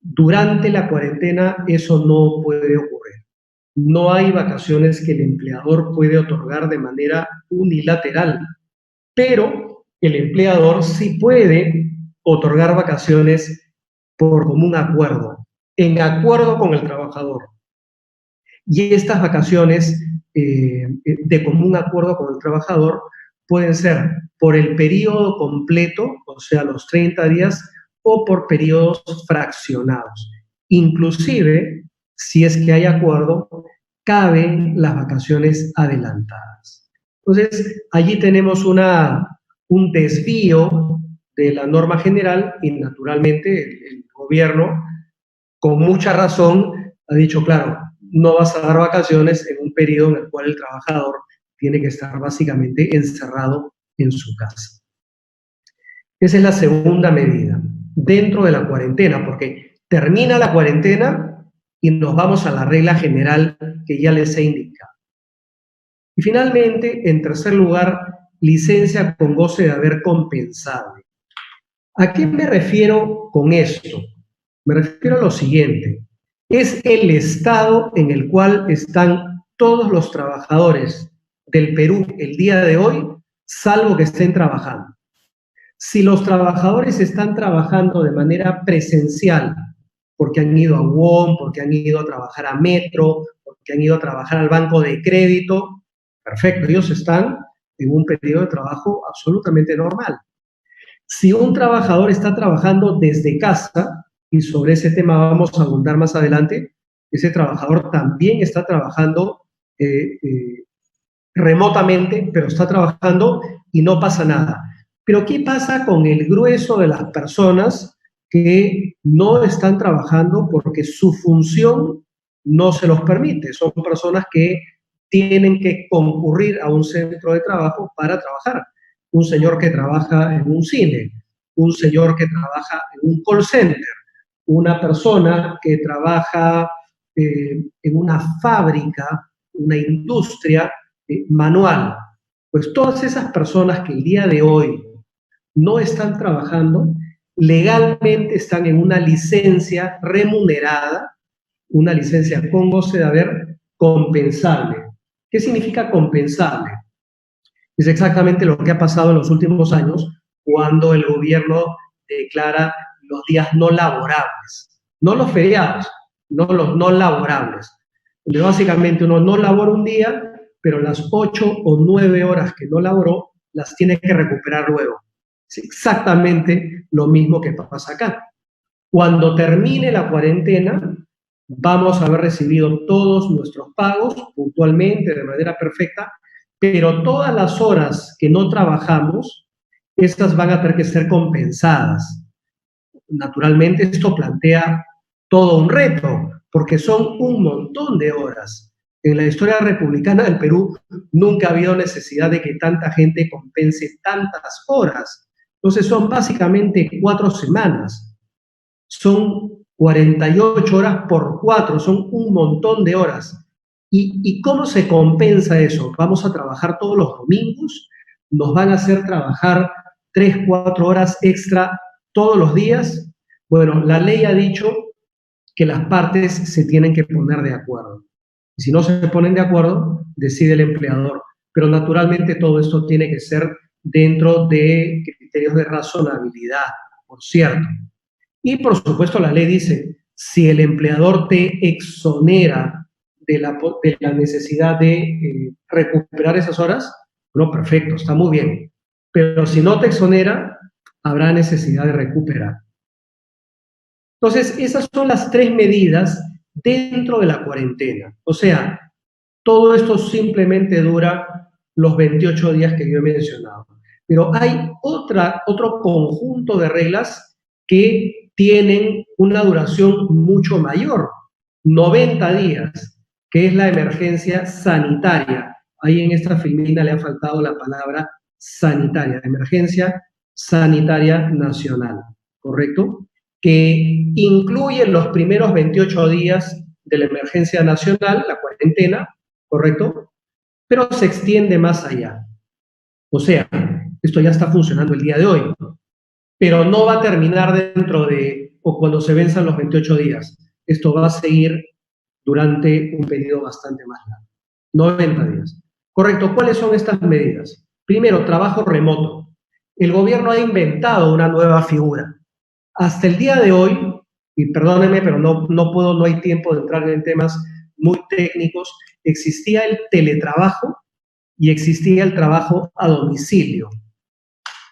Speaker 4: Durante la cuarentena eso no puede ocurrir. No hay vacaciones que el empleador puede otorgar de manera unilateral, pero el empleador sí puede otorgar vacaciones por común acuerdo, en acuerdo con el trabajador. Y estas vacaciones de común acuerdo con el trabajador pueden ser por el periodo completo, o sea, los 30 días, o por periodos fraccionados. Inclusive, si es que hay acuerdo, caben las vacaciones adelantadas. Entonces, allí tenemos un desvío de la norma general y naturalmente el gobierno, con mucha razón, ha dicho, claro, no vas a dar vacaciones en un periodo en el cual el trabajador tiene que estar básicamente encerrado en su casa. Esa es la segunda medida, dentro de la cuarentena, porque termina la cuarentena y nos vamos a la regla general que ya les he indicado. Y finalmente, en tercer lugar, licencia con goce de haber compensable. ¿A qué me refiero con esto? Me refiero a lo siguiente. Es el estado en el cual están todos los trabajadores del Perú el día de hoy, salvo que estén trabajando. Si los trabajadores están trabajando de manera presencial, porque han ido a UOM, porque han ido a trabajar a Metro, porque han ido a trabajar al banco de crédito, perfecto, ellos están en un periodo de trabajo absolutamente normal. Si un trabajador está trabajando desde casa, y sobre ese tema vamos a abundar más adelante, ese trabajador también está trabajando remotamente, pero está trabajando y no pasa nada. Pero ¿qué pasa con el grueso de las personas que no están trabajando porque su función no se los permite? Son personas que tienen que concurrir a un centro de trabajo para trabajar. Un señor que trabaja en un cine, un señor que trabaja en un call center, una persona que trabaja en una fábrica, una industria manual. Pues todas esas personas que el día de hoy no están trabajando, legalmente están en una licencia remunerada, una licencia con goce de haber compensable. ¿Qué significa compensable? Es exactamente lo que ha pasado en los últimos años cuando el gobierno declara los días no laborables, no los feriados, no los no laborables, donde básicamente uno no labora un día, pero las 8 o 9 horas que no laboró las tiene que recuperar luego. Es exactamente lo mismo que pasa acá. Cuando termine la cuarentena, vamos a haber recibido todos nuestros pagos puntualmente, de manera perfecta, pero todas las horas que no trabajamos, estas van a tener que ser compensadas. Naturalmente, esto plantea todo un reto, porque son un montón de horas. En la historia republicana del Perú nunca ha habido necesidad de que tanta gente compense tantas horas. Entonces son básicamente 4 semanas. Son 48 horas por 4, son un montón de horas. ¿Y cómo se compensa eso? ¿Vamos a trabajar todos los domingos? ¿Nos van a hacer trabajar 3, 4 horas extra todos los días? Bueno, la ley ha dicho que las partes se tienen que poner de acuerdo. Y si no se ponen de acuerdo, decide el empleador. Pero naturalmente todo esto tiene que ser dentro de criterios de razonabilidad, por cierto. Y por supuesto la ley dice, si el empleador te exonera de la necesidad de recuperar esas horas, no, perfecto, está muy bien. Pero si no te exonera, habrá necesidad de recuperar. Entonces, esas son las 3 medidas dentro de la cuarentena. O sea, todo esto simplemente dura los 28 días que yo he mencionado. Pero hay otro conjunto de reglas que tienen una duración mucho mayor, 90 días, que es la emergencia sanitaria. Ahí en esta filmina le ha faltado la palabra sanitaria, emergencia sanitaria nacional, ¿correcto? Que incluye los primeros 28 días de la emergencia nacional, la cuarentena, ¿correcto? Pero se extiende más allá. O sea, esto ya está funcionando el día de hoy, pero no va a terminar dentro de, o cuando se venzan los 28 días. Esto va a seguir durante un periodo bastante más largo, 90 días. Correcto, ¿cuáles son estas medidas? Primero, trabajo remoto. El gobierno ha inventado una nueva figura. Hasta el día de hoy, y perdónenme, pero no hay tiempo de entrar en temas muy técnicos, existía el teletrabajo y existía el trabajo a domicilio.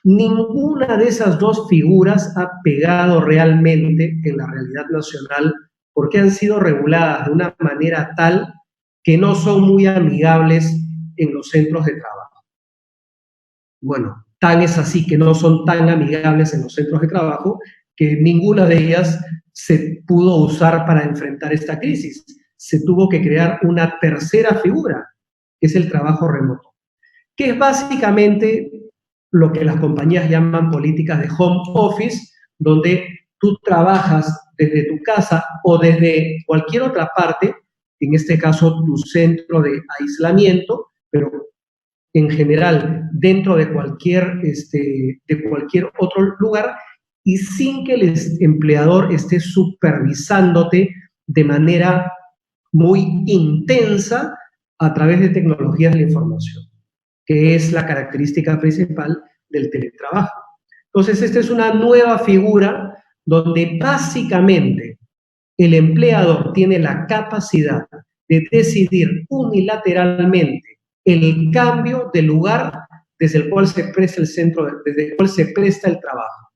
Speaker 4: Ninguna de esas dos figuras ha pegado realmente en la realidad nacional porque han sido reguladas de una manera tal que no son muy amigables en los centros de trabajo. Bueno, tan es así que no son tan amigables en los centros de trabajo que ninguna de ellas se pudo usar para enfrentar esta crisis. Se tuvo que crear una tercera figura, que es el trabajo remoto, que es básicamente lo que las compañías llaman políticas de home office, donde tú trabajas desde tu casa o desde cualquier otra parte, en este caso tu centro de aislamiento, pero en general dentro de cualquier otro lugar, y sin que el empleador esté supervisándote de manera muy intensa a través de tecnologías de la información, que es la característica principal del teletrabajo. Entonces, esta es una nueva figura donde básicamente el empleador tiene la capacidad de decidir unilateralmente el cambio de lugar desde el cual se presta desde el cual se presta el trabajo.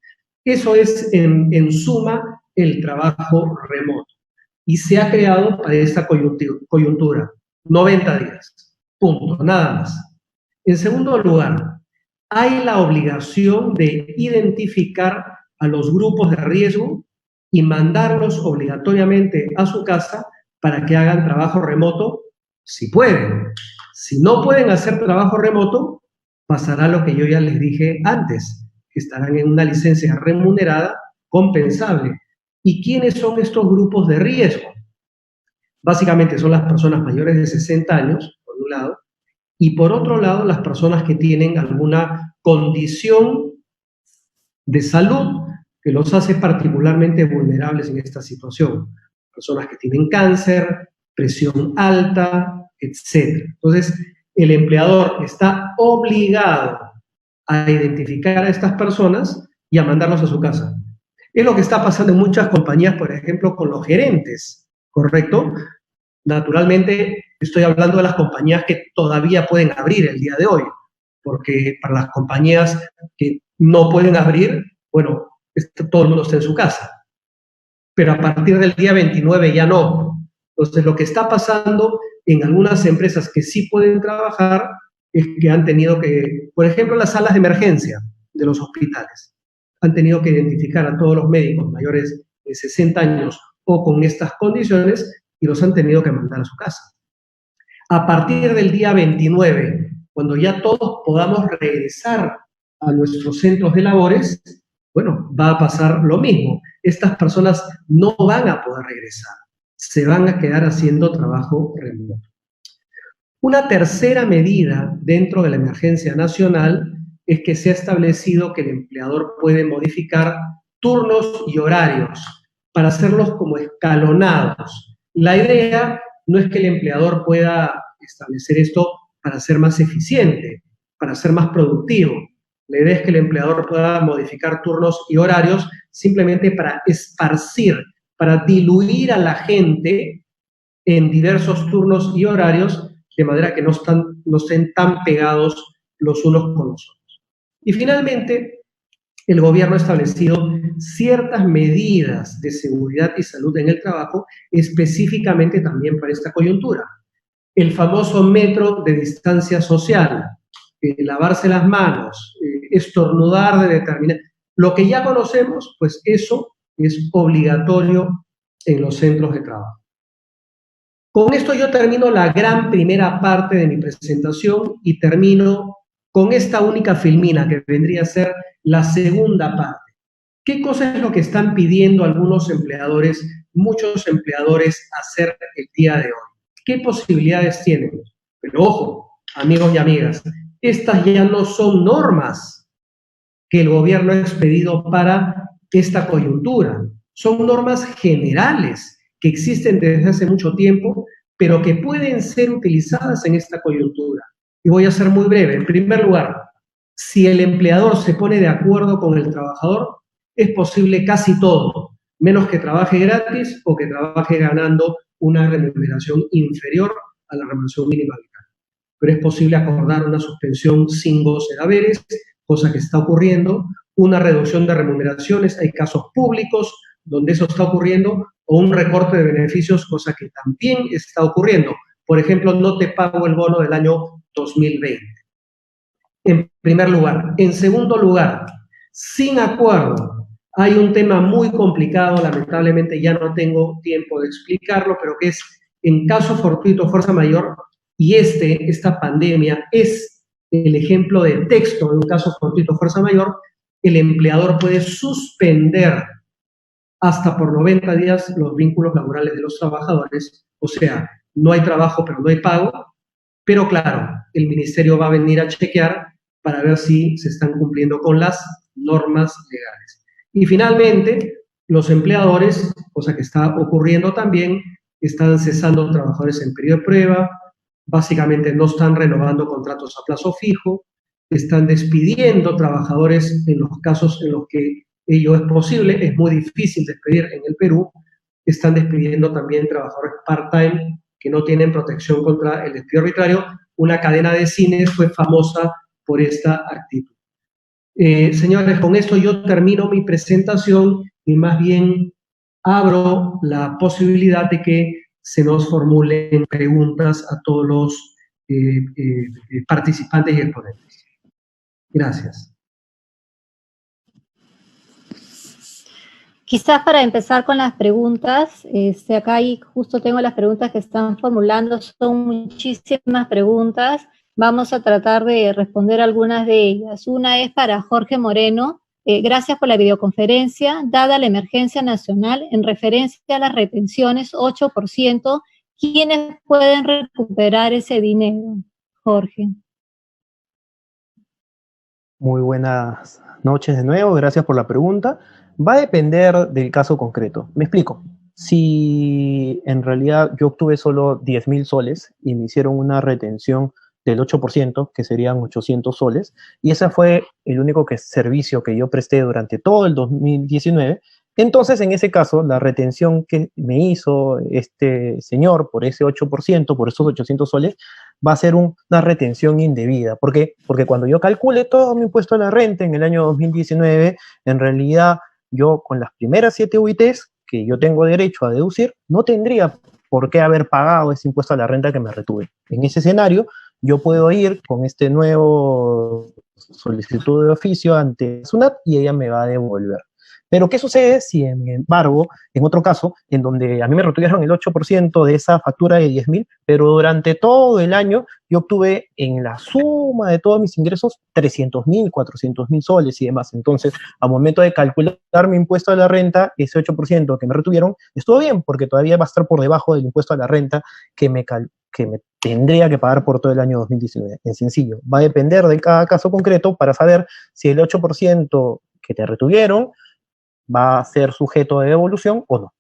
Speaker 4: Eso es, en suma, el trabajo remoto. Y se ha creado para esta coyuntura, 90 días, punto, nada más. En segundo lugar, hay la obligación de identificar a los grupos de riesgo y mandarlos obligatoriamente a su casa para que hagan trabajo remoto, si pueden. Si no pueden hacer trabajo remoto, pasará lo que yo ya les dije antes, que estarán en una licencia remunerada compensable. ¿Y quiénes son estos grupos de riesgo? Básicamente son las personas mayores de 60 años, por un lado, y por otro lado las personas que tienen alguna condición de salud que los hace particularmente vulnerables en esta situación. Personas que tienen cáncer, presión alta, etc. Entonces, el empleador está obligado a identificar a estas personas y a mandarlos a su casa. Es lo que está pasando en muchas compañías, por ejemplo, con los gerentes, ¿correcto? Naturalmente, estoy hablando de las compañías que todavía pueden abrir el día de hoy, porque para las compañías que no pueden abrir, bueno, todo el mundo está en su casa. Pero a partir del día 29 ya no. Entonces, lo que está pasando en algunas empresas que sí pueden trabajar es que han tenido que, por ejemplo, las salas de emergencia de los hospitales, han tenido que identificar a todos los médicos mayores de 60 años o con estas condiciones y los han tenido que mandar a su casa. A partir del día 29, cuando ya todos podamos regresar a nuestros centros de labores, bueno, va a pasar lo mismo. Estas personas no van a poder regresar, se van a quedar haciendo trabajo remoto. Una tercera medida dentro de la emergencia nacional es que se ha establecido que el empleador puede modificar turnos y horarios para hacerlos como escalonados. La idea no es que el empleador pueda establecer esto para ser más eficiente, para ser más productivo. La idea es que el empleador pueda modificar turnos y horarios simplemente para esparcir, para diluir a la gente en diversos turnos y horarios, de manera que no estén tan pegados los unos con los otros. Y finalmente, el gobierno ha establecido ciertas medidas de seguridad y salud en el trabajo, específicamente también para esta coyuntura. El famoso metro de distancia social, lavarse las manos, estornudar de determinada... Lo que ya conocemos, pues eso es obligatorio en los centros de trabajo. Con esto yo termino la gran primera parte de mi presentación y termino con esta única filmina que vendría a ser la segunda parte. ¿Qué cosa es lo que están pidiendo algunos empleadores, muchos empleadores, hacer el día de hoy? ¿Qué posibilidades tienen? Pero ojo, amigos y amigas, estas ya no son normas que el gobierno ha expedido para esta coyuntura. Son normas generales que existen desde hace mucho tiempo, pero que pueden ser utilizadas en esta coyuntura. Y voy a ser muy breve. En primer lugar, si el empleador se pone de acuerdo con el trabajador, es posible casi todo, menos que trabaje gratis o que trabaje ganando una remuneración inferior a la remuneración mínima vital. pero es posible acordar una suspensión sin goce de haberes, cosa que está ocurriendo, una reducción de remuneraciones, hay casos públicos donde eso está ocurriendo, o un recorte de beneficios, cosa que también está ocurriendo. Por ejemplo, no te pago el bono del año 2020. En primer lugar. En segundo lugar, sin acuerdo, hay un tema muy complicado, lamentablemente ya no tengo tiempo de explicarlo, pero que es en caso fortuito, fuerza mayor, y esta pandemia es el ejemplo de texto de un caso fortuito, fuerza mayor, el empleador puede suspender hasta por 90 días los vínculos laborales de los trabajadores, o sea, no hay trabajo pero no hay pago, pero claro, el ministerio va a venir a chequear para ver si se están cumpliendo con las normas legales. Y finalmente, los empleadores, cosa que está ocurriendo también, están cesando trabajadores en periodo de prueba, básicamente no están renovando contratos a plazo fijo, están despidiendo trabajadores en los casos en los que ello es posible, es muy difícil despedir en el Perú, están despidiendo también trabajadores part-time que no tienen protección contra el despido arbitrario. Una cadena de cines fue famosa por esta actitud. Señores, con esto yo termino mi presentación y más bien abro la posibilidad de que se nos formulen preguntas a todos los participantes y exponentes. Gracias.
Speaker 2: Quizás para empezar con las preguntas, acá ahí justo tengo las preguntas que están formulando, son muchísimas preguntas, vamos a tratar de responder algunas de ellas. Una es para Jorge Moreno, gracias por la videoconferencia, dada la emergencia nacional en referencia a las retenciones 8%, ¿quiénes pueden recuperar ese dinero? Jorge.
Speaker 3: Muy buenas noches de nuevo, gracias por la pregunta. Va a depender del caso concreto. Me explico. Si en realidad yo obtuve solo 10.000 soles y me hicieron una retención del 8%, que serían 800 soles, y ese fue el único servicio que yo presté durante todo el 2019, entonces en ese caso la retención que me hizo este señor por ese 8%, por esos 800 soles, va a ser una retención indebida. ¿Por qué? Porque cuando yo calcule todo mi impuesto a la renta en el año 2019, en realidad yo con las primeras 7 UITs que yo tengo derecho a deducir, no tendría por qué haber pagado ese impuesto a la renta que me retuve. En ese escenario, yo puedo ir con este nuevo solicitud de oficio ante SUNAT y ella me va a devolver. Pero, ¿qué sucede si, sin embargo, en otro caso, en donde a mí me retuvieron el 8% de esa factura de 10.000, pero durante todo el año yo obtuve en la suma de todos mis ingresos 300.000, 400.000 soles y demás? Entonces, al momento de calcular mi impuesto a la renta, ese 8% que me retuvieron, estuvo bien, porque todavía va a estar por debajo del impuesto a la renta que me tendría que pagar por todo el año 2019. En sencillo, va a depender de cada caso concreto para saber si el 8% que te retuvieron va a ser sujeto de devolución o no.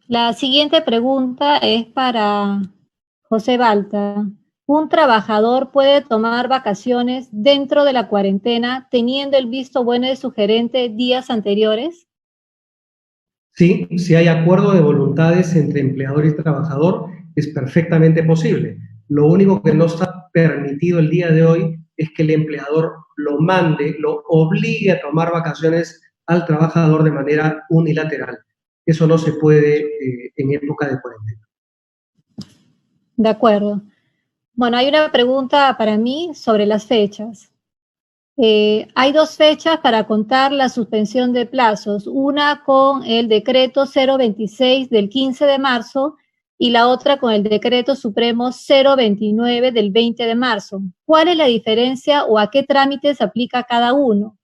Speaker 2: La siguiente pregunta es para José Balta. ¿Un trabajador puede tomar vacaciones dentro de la cuarentena teniendo el visto bueno de su gerente días anteriores?
Speaker 4: Sí, si hay acuerdo de voluntades entre empleador y trabajador, es perfectamente posible. Lo único que no está permitido el día de hoy es que el empleador lo mande, lo obligue a tomar vacaciones al trabajador de manera unilateral. Eso no se puede en época de cuarentena.
Speaker 2: De acuerdo. Bueno, hay una pregunta para mí sobre las fechas. Hay 2 fechas para contar la suspensión de plazos, una con el decreto 026 del 15 de marzo y la otra con el decreto supremo 029 del 20 de marzo. ¿Cuál es la diferencia o a qué trámites aplica cada uno?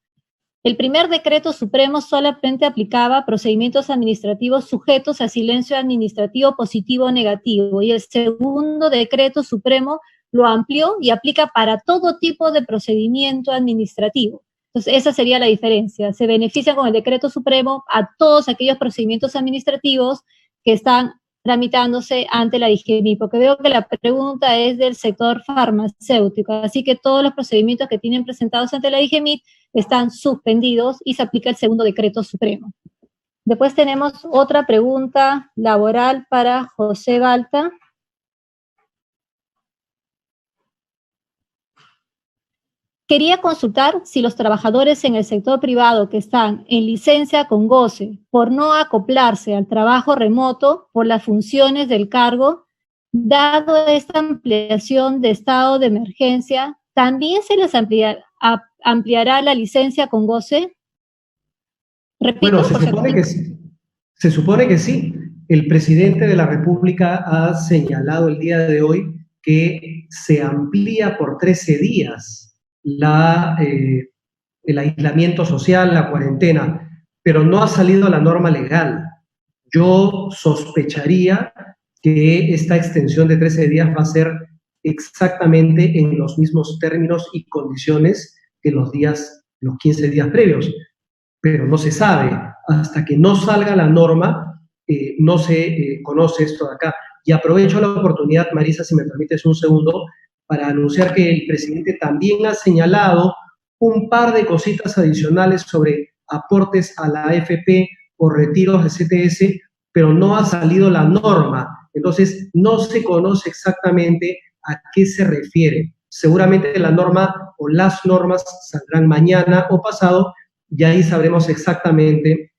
Speaker 2: El primer decreto supremo solamente aplicaba procedimientos administrativos sujetos a silencio administrativo positivo o negativo, y el segundo decreto supremo lo amplió y aplica para todo tipo de procedimiento administrativo. Entonces, esa sería la diferencia. Se beneficia con el decreto supremo a todos aquellos procedimientos administrativos que están tramitándose ante la DIGEMIT, porque veo que la pregunta es del sector farmacéutico, así que todos los procedimientos que tienen presentados ante la DIGEMIT están suspendidos y se aplica el segundo decreto supremo. Después tenemos otra pregunta laboral para José Balta. Quería consultar si los trabajadores en el sector privado que están en licencia con goce por no acoplarse al trabajo remoto por las funciones del cargo, dado esta ampliación de estado de emergencia, ¿también se les ampliará la licencia con goce? Repito,
Speaker 4: Bueno, se supone que sí. El presidente de la República ha señalado el día de hoy que se amplía por 13 días el aislamiento social, la cuarentena, pero no ha salido la norma legal. Yo sospecharía que esta extensión de 13 días va a ser exactamente en los mismos términos y condiciones que los 15 días previos, pero no se sabe. Hasta que no salga la norma, no se conoce esto de acá. Y aprovecho la oportunidad, Marisa, si me permites un segundo, para anunciar que el presidente también ha señalado un par de cositas adicionales sobre aportes a la AFP o retiros de CTS, pero no ha salido la norma. Entonces, no se conoce exactamente a qué se refiere. Seguramente la norma o las normas saldrán mañana o pasado, y ahí sabremos exactamente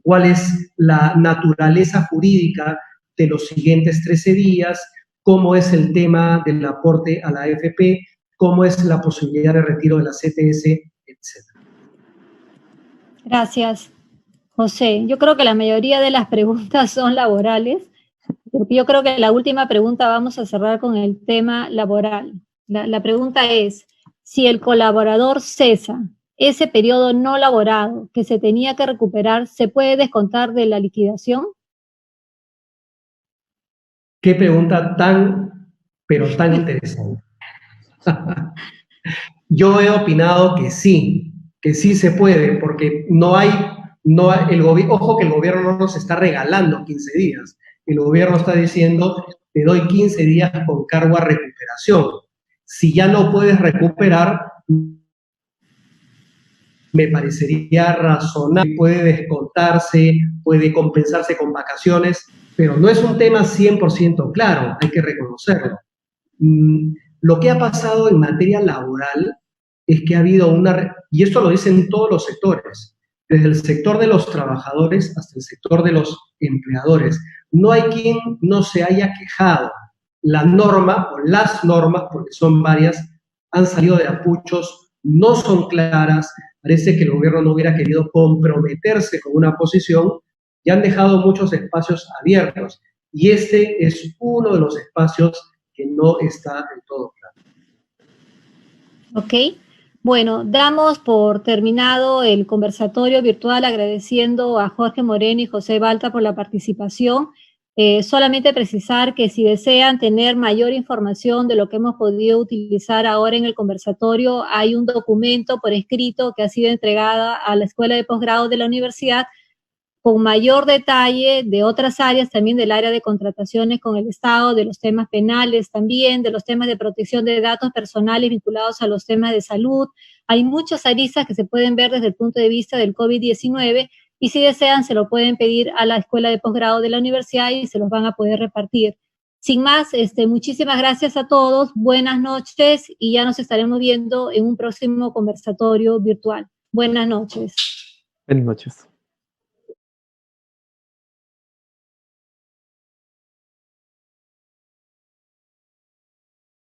Speaker 4: cuál es la naturaleza jurídica de los siguientes 13 días, cómo es el tema del aporte a la AFP, cómo es la posibilidad de retiro de la CTS, etc.
Speaker 2: Gracias, José. Yo creo que la mayoría de las preguntas son laborales, porque yo creo que la última pregunta vamos a cerrar con el tema laboral. La pregunta es, si el colaborador cesa ese periodo no laborado que se tenía que recuperar, ¿se puede descontar de la liquidación?
Speaker 4: Qué pregunta pero tan interesante. Yo he opinado que sí se puede, porque ojo que el gobierno no nos está regalando 15 días. El gobierno está diciendo, te doy 15 días con cargo a recuperación. Si ya no puedes recuperar, me parecería razonable, puede descontarse, puede compensarse con vacaciones, pero no es un tema 100% claro, hay que reconocerlo. Lo que ha pasado en materia laboral es que ha habido y esto lo dicen todos los sectores, desde el sector de los trabajadores hasta el sector de los empleadores. No hay quien no se haya quejado. La norma o las normas, porque son varias, han salido de apuchos, no son claras, parece que el gobierno no hubiera querido comprometerse con una posición y han dejado muchos espacios abiertos. Y este es uno de los espacios que no está del todo claro.
Speaker 2: Ok. Bueno, damos por terminado el conversatorio virtual agradeciendo a Jorge Moreno y José Balta por la participación. Solamente precisar que si desean tener mayor información de lo que hemos podido utilizar ahora en el conversatorio, hay un documento por escrito que ha sido entregada a la Escuela de Posgrado de la Universidad con mayor detalle de otras áreas, también del área de contrataciones con el Estado, de los temas penales también, de los temas de protección de datos personales vinculados a los temas de salud. Hay muchas aristas que se pueden ver desde el punto de vista del COVID-19 y si desean se lo pueden pedir a la Escuela de Posgrado de la Universidad y se los van a poder repartir. Sin más, muchísimas gracias a todos, buenas noches y ya nos estaremos viendo en un próximo conversatorio virtual. Buenas noches.
Speaker 3: Buenas noches.